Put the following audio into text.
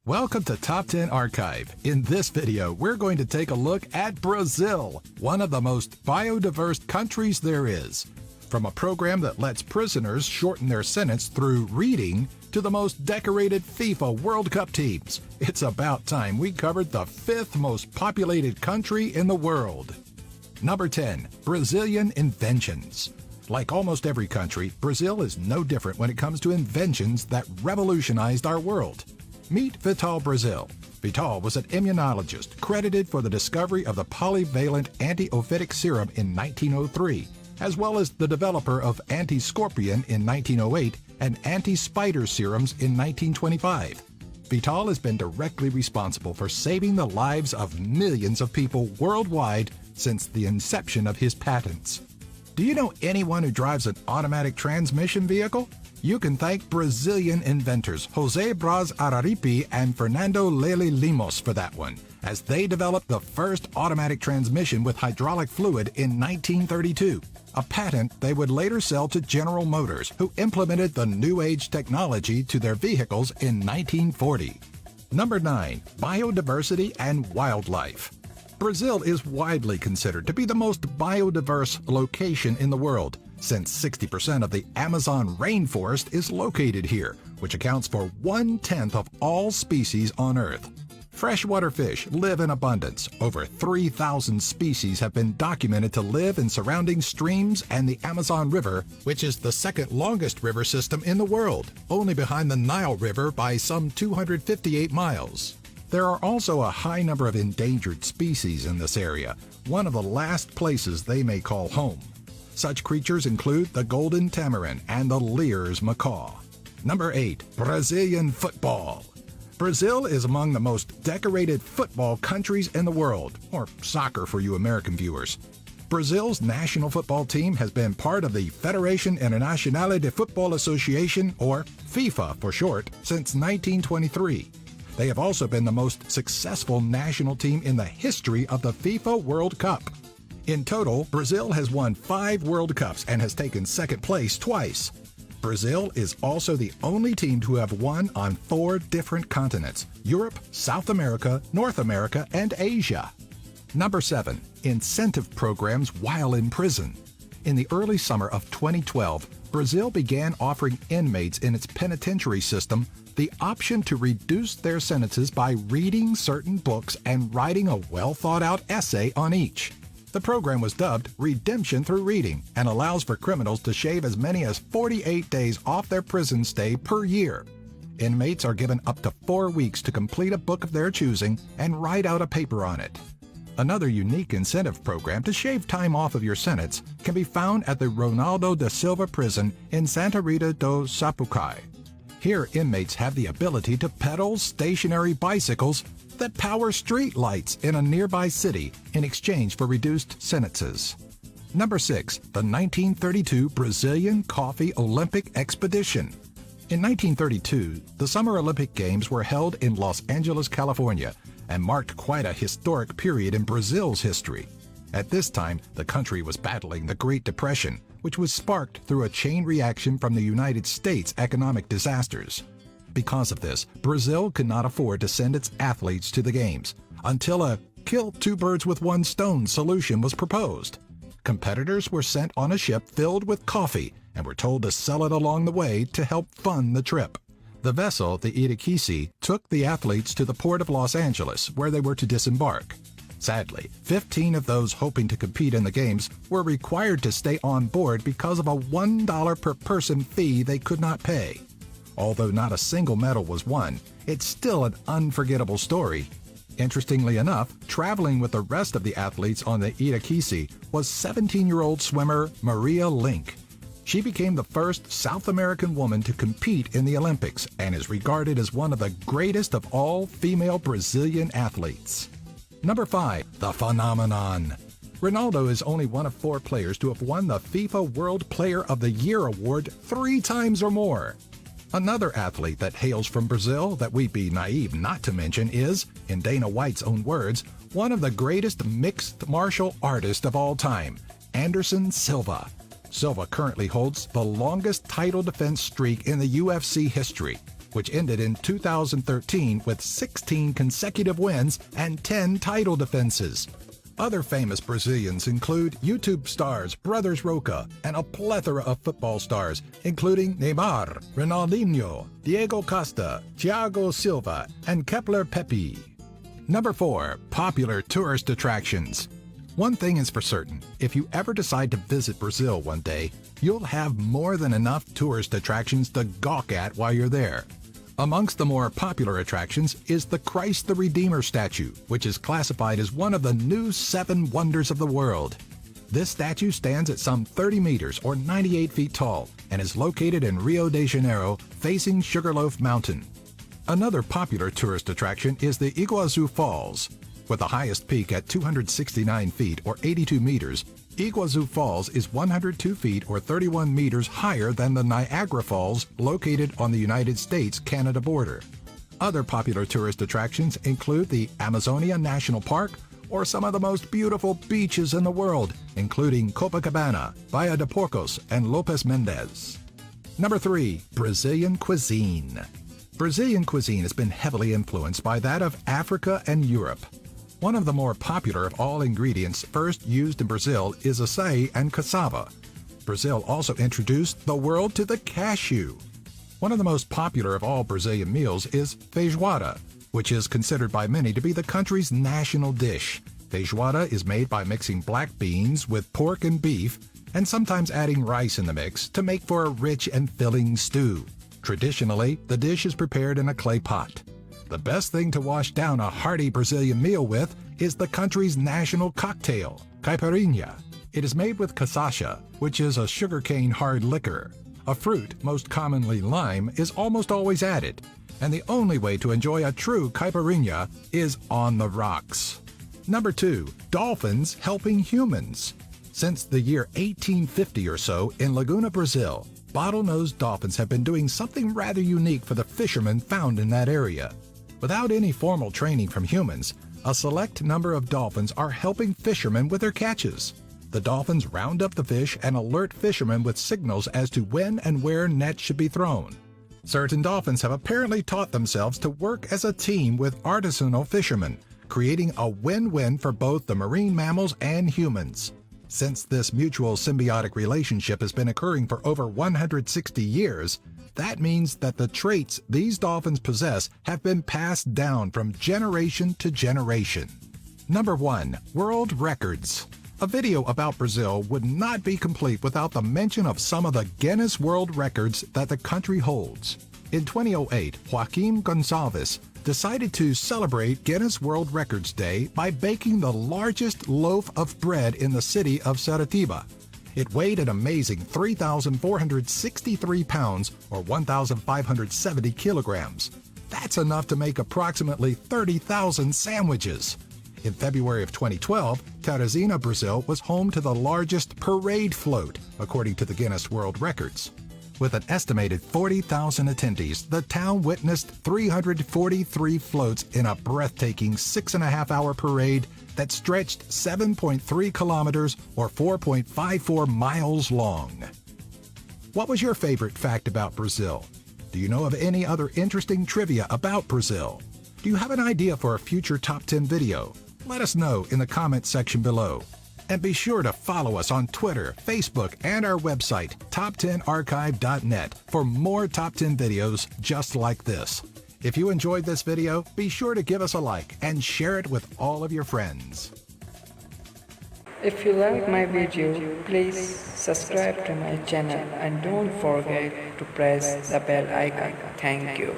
Welcome to Top 10 Archive. In this video, we're going to take a look at Brazil, one of the most biodiverse countries there is. From a program that lets prisoners shorten their sentence through reading to the most decorated FIFA World Cup teams, it's about time we covered the fifth most populated country in the world. Number 10. Brazilian inventions. Like almost every country, Brazil is no different when it comes to inventions that revolutionized our world. Meet Vital Brazil. Vital was an immunologist credited for the discovery of the polyvalent anti-ophitic serum in 1903, as well as the developer of anti-scorpion in 1908 and anti-spider serums in 1925. Vital has been directly responsible for saving the lives of millions of people worldwide since the inception of his patents. Do you know anyone who drives an automatic transmission vehicle? You can thank Brazilian inventors José Braz Araripe and Fernando Lely Limos for that one, as they developed the first automatic transmission with hydraulic fluid in 1932, a patent they would later sell to General Motors, who implemented the New Age technology to their vehicles in 1940. Number 9. Biodiversity and wildlife. Brazil is widely considered to be the most biodiverse location in the world, since 60% of the Amazon rainforest is located here, which accounts for 1/10 of all species on Earth. Freshwater fish live in abundance. Over 3,000 species have been documented to live in surrounding streams and the Amazon River, which is the second longest river system in the world, only behind the Nile River by some 258 miles. There are also a high number of endangered species in this area, one of the last places they may call home. Such creatures include the golden tamarin and the Lear's macaw. Number 8. Brazilian football. Brazil is among the most decorated football countries in the world, or soccer for you American viewers. Brazil's national football team has been part of the Federação Internacional de Futebol Association, or FIFA for short, since 1923. They have also been the most successful national team in the history of the FIFA World Cup. In total, Brazil has won 5 World Cups and has taken second place twice. Brazil is also the only team to have won on 4 different continents: Europe, South America, North America, and Asia. Number 7. Incentive programs while in prison. In the early summer of 2012, Brazil began offering inmates in its penitentiary system the option to reduce their sentences by reading certain books and writing a well-thought-out essay on each. The program was dubbed Redemption Through Reading and allows for criminals to shave as many as 48 days off their prison stay per year. Inmates are given up to 4 weeks to complete a book of their choosing and write out a paper on it. Another unique incentive program to shave time off of your sentence can be found at the Ronaldo da Silva prison in Santa Rita do Sapucaí. Here, inmates have the ability to pedal stationary bicycles that power street lights in a nearby city in exchange for reduced sentences. Number 6. The 1932 Brazilian Coffee Olympic Expedition. In 1932, the Summer Olympic Games were held in Los Angeles, California, and marked quite a historic period in Brazil's history. At this time, the country was battling the Great Depression, which was sparked through a chain reaction from the United States' economic disasters. Because of this, Brazil could not afford to send its athletes to the games until a kill 2 birds with 1 stone solution was proposed. Competitors were sent on a ship filled with coffee and were told to sell it along the way to help fund the trip. The vessel, the Itaquisi, took the athletes to the port of Los Angeles, where they were to disembark. Sadly, 15 of those hoping to compete in the games were required to stay on board because of a $1 per person fee they could not pay. Although not a single medal was won, it's still an unforgettable story. Interestingly enough, traveling with the rest of the athletes on the Itaquisi was 17-year-old swimmer Maria Link. She became the first South American woman to compete in the Olympics and is regarded as one of the greatest of all female Brazilian athletes. Number 5. The phenomenon. Ronaldo is only one of 4 players to have won the FIFA World Player of the Year award 3 times or more. Another athlete that hails from Brazil that we'd be naive not to mention is, in Dana White's own words, one of the greatest mixed martial artists of all time, Anderson Silva. Silva currently holds the longest title defense streak in the UFC history. which ended in 2013 with 16 consecutive wins and 10 title defenses. Other famous Brazilians include YouTube stars Brothers Roca and a plethora of football stars, including Neymar, Ronaldinho, Diego Costa, Thiago Silva, and Kepler Pepe. Number 4. Popular tourist attractions. One thing is for certain, if you ever decide to visit Brazil one day, you'll have more than enough tourist attractions to gawk at while you're there. Amongst the more popular attractions is the Christ the Redeemer statue, which is classified as one of the new 7 wonders of the world. This statue stands at some 30 meters or 98 feet tall and is located in Rio de Janeiro, facing Sugarloaf Mountain. Another popular tourist attraction is the Iguazu Falls. With the highest peak at 269 feet or 82 meters, Iguazu Falls is 102 feet or 31 meters higher than the Niagara Falls located on the United States-Canada border. Other popular tourist attractions include the Amazonia National Park or some of the most beautiful beaches in the world, including Copacabana, Baía de Porcos, and Lopes Mendes. Number 3. Brazilian cuisine. Brazilian cuisine has been heavily influenced by that of Africa and Europe. One of the more popular of all ingredients first used in Brazil is acai and cassava. Brazil also introduced the world to the cashew. One of the most popular of all Brazilian meals is feijoada, which is considered by many to be the country's national dish. Feijoada is made by mixing black beans with pork and beef, and sometimes adding rice in the mix to make for a rich and filling stew. Traditionally, the dish is prepared in a clay pot. The best thing to wash down a hearty Brazilian meal with is the country's national cocktail, caipirinha. It is made with cachaça, which is a sugarcane hard liquor. A fruit, most commonly lime, is almost always added, and the only way to enjoy a true caipirinha is on the rocks. Number 2. Dolphins helping humans. Since the year 1850 or so, in Laguna, Brazil, bottlenose dolphins have been doing something rather unique for the fishermen found in that area. Without any formal training from humans, a select number of dolphins are helping fishermen with their catches. The dolphins round up the fish and alert fishermen with signals as to when and where nets should be thrown. Certain dolphins have apparently taught themselves to work as a team with artisanal fishermen, creating a win-win for both the marine mammals and humans. Since this mutual symbiotic relationship has been occurring for over 160 years, that means that the traits these dolphins possess have been passed down from generation to generation. Number 1. World Records. A video about Brazil would not be complete without the mention of some of the Guinness World Records that the country holds. In 2008, Joaquim Gonçalves decided to celebrate Guinness World Records Day by baking the largest loaf of bread in the city of Ceratiba. It weighed an amazing 3,463 pounds or 1,570 kilograms. That's enough to make approximately 30,000 sandwiches. In February of 2012, Teresina, Brazil was home to the largest parade float, according to the Guinness World Records. With an estimated 40,000 attendees, the town witnessed 343 floats in a breathtaking 6.5-hour parade that stretched 7.3 kilometers or 4.54 miles long. What was your favorite fact about Brazil? Do you know of any other interesting trivia about Brazil? Do you have an idea for a future Top 10 video? Let us know in the comment section below. And be sure to follow us on Twitter, Facebook, and our website, top10archive.net, for more Top 10 videos just like this. If you enjoyed this video, be sure to give us a like and share it with all of your friends. If you like my video, please subscribe to my channel and don't forget to press the bell icon. Thank you.